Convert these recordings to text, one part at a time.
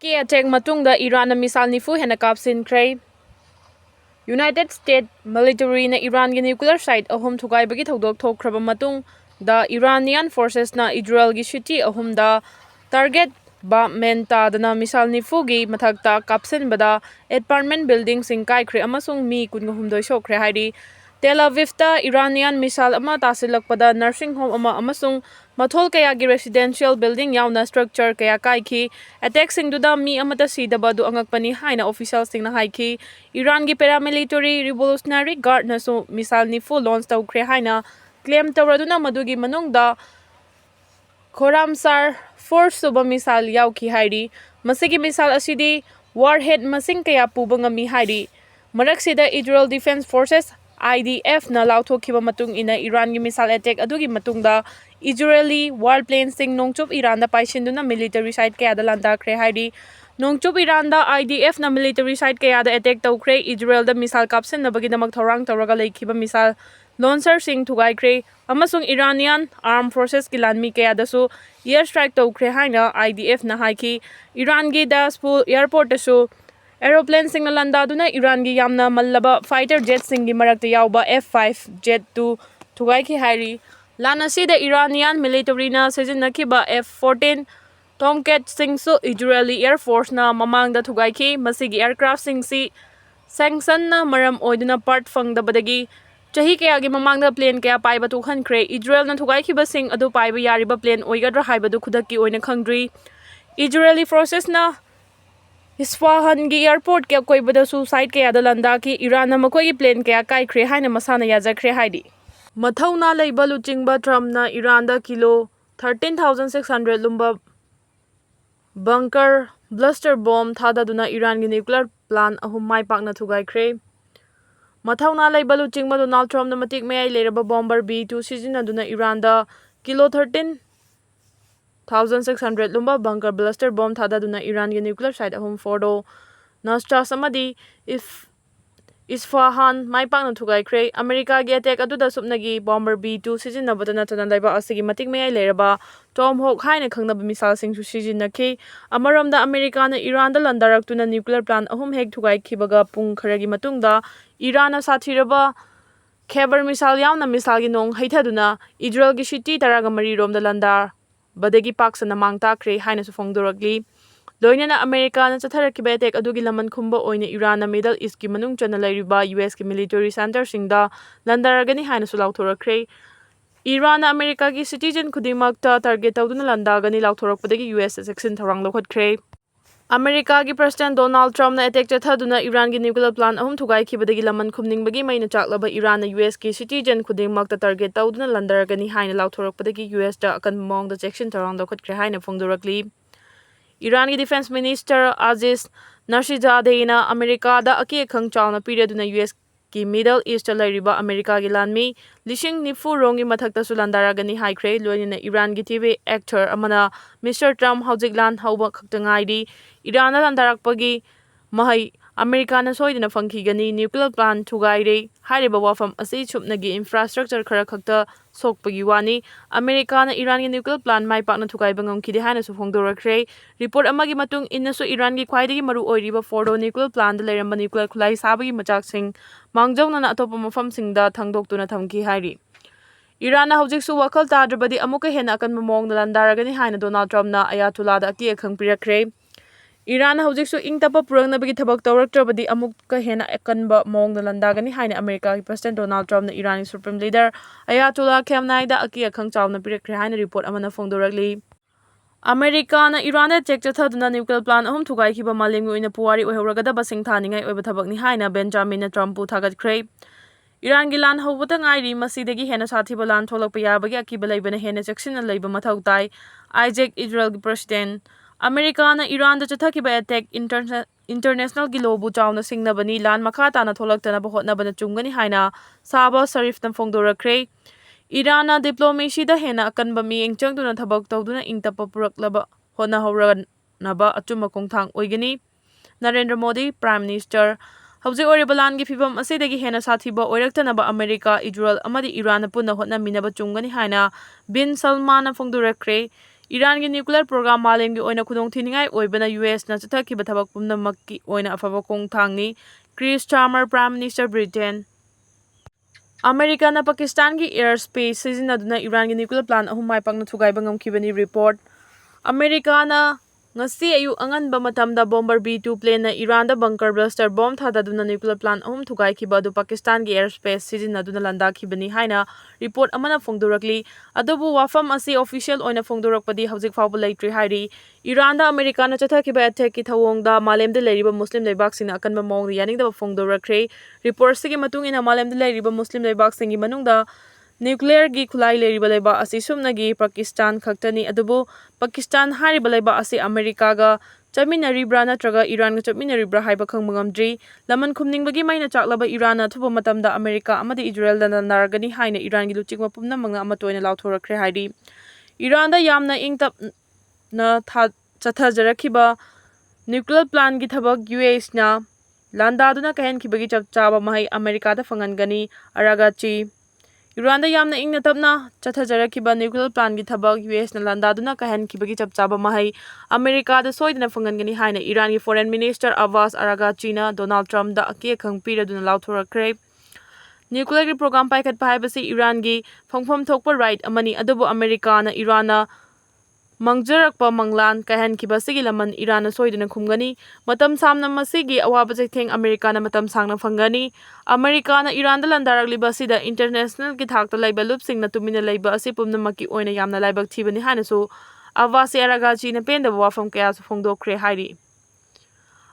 Ki attack matungda Iran na misal nifu Henna Kapchankhre. United States military na Iran gi nuclear site ahum thugai bagi thodok thokraba matung da Iranian forces na Israel gi city ahum da target ba menta dana misal nifu gi mathakta kapsinbada apartment building sing kaikhre amasung mi kunhumdoi sokre hairi Tel Aviv ta Iranian misal ama tasilakpada nursing home ama amasung mathol kaya gi residential building yauna structure kaya kaiki attack singduda mi amata sidaba du angakpani haina officials singna haiki Iran gi paramilitary revolutionary guard na so misal ni full launch tawkre haina claim tawraduna madugi manungda Khoramsar force suba misal yauki hairi masigi misal asidi warhead masing kaya puba ngami hairi maraksida Israel Defense Forces IDF na lauthokiba matung ina Iran gi missile attack adugi matungda Israeli warplanes sing nongchup Iran da paisinduna military site kaya da landakre hairi nongchup Iran da IDF na military site kaya da attack tawkre Israel da missile kapsin na bagidamak thorang tawraga laikhiba missile launcher sing thugaikre amasung Iranian armed forces ki lanmi kaya da su air strike tawkre haina IDF na haiki Iran gi da airport da su aeroplane sing na landaduna Iran gi yamna mallaba fighter jet sing gi marakta yauba F5 jet 2 thugai ki hairi lana sida Iranian military na sijinakiba F14 Tomcat sing su Israeli Air Force na mamangda thugai ki masigi aircraft sing si sanction na maram oiduna part fangdabadagi chahi kaya gi mamangda plane kaya paiba tukhankhre Israel na thugai ki basing adu paiba yariba plane oigadra haibadu khudaki oina khangdri Israeli forces na Isfahan gi airport kaya koibada su site kaya da landa ki Iran na makoi plane kaya kaikhre haina masana yajakhre haidi Mathauna leiba luchingba Trump na Iran da kilo 13,600 lumba bunker bluster bomb thadaduna Iran gi nuclear plant ahum mai pakna thugaikre Mathauna leiba luchingba Donald Trump na matik mayai leraba bomber B2 sijinaduna Iran da kilo 13,600 lumba bunker bluster bomb thadaduna Iran gi nuclear site ahum fordo Nostras amadi if Isfahan mai pakna thugaikre America gi attack aduda supnagi bomber B2 sijinabada natana laiba asigi matik mayai leraba Tomahawk haina khangnaba misal singsu sijinaki amaromda America na Iran da landaraktuna nuclear plant ahum hek thugaikhibaga pung kharagi matungda Iran na sathiraba Khyber misal yauna misal gi nong haithaduna Israel gi city taraga mari romda landar badagi paksana mangtakre haina su phongdoragli loinana America na chatharakiba attack adugi Laman Khumba Oina Iran na Middle East ki manung chana lairiba US ki military center singda landaragani haina su lauthorakre Iran na America ki citizen khudingmakta target tawduna landagani lauthorakpadagi US section thorang lokhatkre America ki President Donald Trump na attack chathaduna Iran ki nuclear plant ahum thugaikibadagi Laman khumningbagi maina chaklaba Iran na US ki citizen khudingmakta target tawduna landaragani haina lauthorakpadagi US da akan mongda section thorang lokhatkre haina phongdorakli Iran ki Defense Minister Aziz Nashizadehna America da aki khang chawna piraduna US ki Middle East lairiba America ki lanmi lishing nifu rongi mathakta su landaragani haikre loinina Iran ki TV actor amana Mr Trump haujik lan hauba khaktangaidi Iran na landarakpagi mahai America na soidina phangkhigani nuclear plant thugaire hairiba wafam asi chupnagi infrastructure khara khakta sokpagi wani America na Iran ki nuclear plant mai pakna thugaiba ngamkhide haina su phongdorakre report amagi matung inna su Iran ki khwaidagi maru oiriba Fordo nuclear plant da leiramba nuclear khulai sabagi machak sing mangjongna na atopa mafam singda thangdoktuna thamki hairi Iran na haujik su wakal tadrabadi amuka hena akan mamong na landaragani haina Donald Trump na Ayatollah da aki akhang pirakre Iran haujik su ingtapa purangnabagi thabak tawraktrabadi amuka hena akanba mong na landagani haina America ki President Donald Trump na Irani Supreme Leader Ayatollah Khamenei da aki akhang chawna pirakre haina report amana phongdorakli America na Iran da check chathaduna nuclear plant ahum thugaikhiba malemi oina puwari oihoragada basing thaningai oiba thabakni haina Benjamin Trump pu thagatkre Iran gi lan hobata ngairi masidagi hena sathiba lan tholakpa yabagi akiba leibana hena section leiba mathau tai Isaac Israel gi President America na Iran da chathakiba attack international gi lobu chawna singnabani lan makha tana tholaktana ba hotnabana chumgani haina Saba Sharif na phongdorakre Iran na diplomacy da hena akanba mieng changduna thabak tawduna ingtapa puraklaba hona hawranaba achuma kongthang oigani Narendra Modi Prime Minister Hauji oribalan gi phibam asidagi hena sathiba oiraktanaba America Israel amadi Iran na punna hotna minaba chumgani haina Bin Salman na phongdorakre Irangi nuclear program malemgi oina khudongthiningai oibana US na chathakhiba thabak pumnamakki oina afaba khongthangni. Keir Starmer Prime Minister Britain. America na Pakistan ki airspace sizinaduna Iran ki nuclear plant ahum mai pakna thugaiba ngamkhibani report. America na ngasi ayu anganba matamda bomber B2 plane na Iran da bunker blaster bomb thadaduna nuclear plant ahum thugaikiba adu Pakistan ki airspace sizinaduna landakhibani haina report amana phongdorakli. Adubu wafam asi official oina phongdorakpadi hawjik fawba leitri hairi. Iran da America na chathakiba attack ki thawongda malemda leiriba Muslim leibak-singna akanba mawngda yaningdaba phongdorakre. Report sigi matungina malemda leiriba Muslim leibak-singi manungda nuclear gi khulai leiriba leibak asi sumnagi Pakistan khaktani. Adubu Pakistan hariba leibak asi America ga chaminaribra natraga Iran ga chaminaribra haiba khangba ngamdri. Laman khumningbagi maina chaklaba Iran na thuba matamda America amadi Israel da naragani haina Iran gi luchikma pumnamanga amatoina lauthorakre hairi. Iran da yamna ingtap na chathajarakiba nuclear plant gi thabak US na landaduna kahenkibagi chapchaba mahai America da fangangani aragachi. Iran da yamna ingna tapna chathajarakiba nuclear plant gi thabak US na landaduna kahenkibagi chapchaba mahai America da soidana fangangani haina Iran gi Foreign Minister Abbas Aragachi na Donald Trump da ake khangpiraduna lauthorakre. Nuclear gi program paikhat paibasi Iran gi phangpham thokpa right amani adubu America na Iran na mangjarakpa manglan kahenkhiba sigi laman Iran na soidana khumgani. Matam samna masigi awaba chaitheng America na matam sangna fangani. America na Iran da landaragliba sida international ki thakta laiba lupsing na tumina laiba asi pumnamaki oina yamna laibak thibani haina su Avasi Aragachi na pendaba wafam kaya su phongdokre hairi.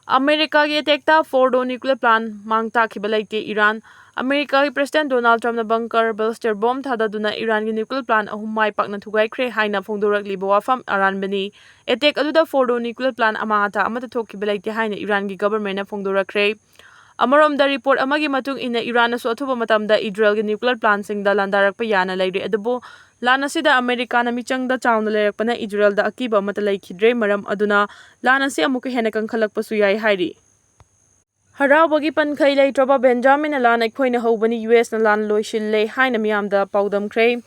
America ki attack Fordo nuclear plant mangta khiba laite Iran. America ki President Donald Trump na bunker blaster bomb thadaduna Iran ki nuclear plant ahum mai pakna thugaikre haina phongdorakliba wafam aranbani. Attack aduda Fordo nuclear plant amata amata thokhiba laite haina Iran ki government na phongdorakre. Amaromda report amagi matung ina Iran na su athuba matamda Israel ki nuclear plant singda landarakpa yana laire. Adubu Lana sida America na michangda chawna leirakpana Israel da akiba amata laikhidre maram aduna lana si amuka hena kangkhalakpasu yai hairi. Haraubagi pankhai leitraba Benjamin Alan aikhoina hobani US na lan loisille haina miyamda paudamkhre.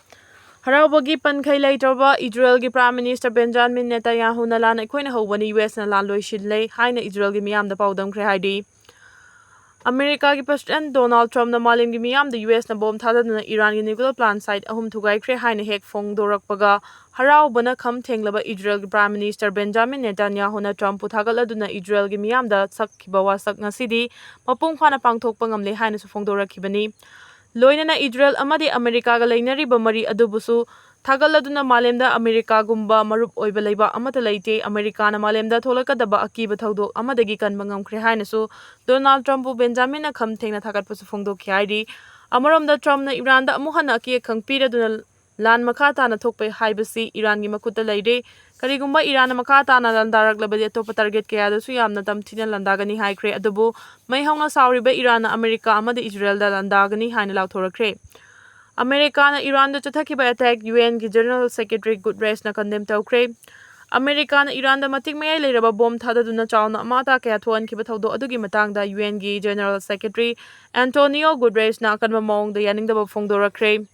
Haraubagi pankhai leitraba Israel gi Prime Minister Benjamin Netanyahu na lan aikhoina hobani US na lan loisille haina Israel gi miyamda paudamkhre hairi. America ki President Donald Trump na malim gi miyam da US na bomb thadaduna Iran gi nuclear plant site ahum thugaikre haina hek phongdorakpaga haraubana kham thenglaba Israel gi Prime Minister Benjamin Netanyahu na Trump pu thagaladuna Israel gi miyam da sakhiba wasak ngasidi mapung phana pangthokpa ngamle haina su phongdorakhibani. Loinana Israel amadi America ga leinariba mari adubusu thagaladuna malemda America gumba marup oiba leiba amata leite America na malemda tholakadaba akiba thaudok amadagi kanba ngamkhre haina su Donald Trump pu Benjamin na kham thengna thagatpasu phongdokhi hairi. Amaromda Trump na Iran da amuhana aki khangpiraduna lan makha tana thokpai haibasi Iran gi makuta leire. Karigumba Iran na makha tana landaraklabadi atopa target kaya da su yamna tamthina landagani haikre. Adubu mai hauna sauriba Iran na America amada Israel da landagani haina lauthorakre. America na Iran da chathakiba attack UN ki General Secretary Guterres na condemn tawkre. America na Iran da matik mayai leiraba bomb thadaduna chawna amata kaya thoankiba thawdo adugi matangda UN ki General Secretary Antonio Guterres na akanba mawngda yaningdaba phongdorakre.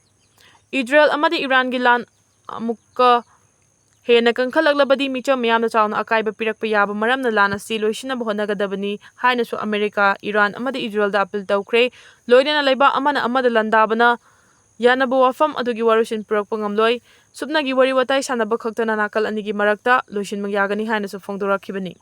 Israel amadi Iran gi lan amukka hena kangkhalaklabadi micham miyamda chawna akaiba pirakpa yaba maramna lan asi loisinaba honagadabani haina su America, Iran amadi Israel da appeal tawkre. Loinana leiba amana amada landabana Yanabu wafam adugi warushin purakpa ngamloi. Subnagi wari watai sanaba khaktana nakal anigi marakta loishin mangyagani haina su phongdorakhibani.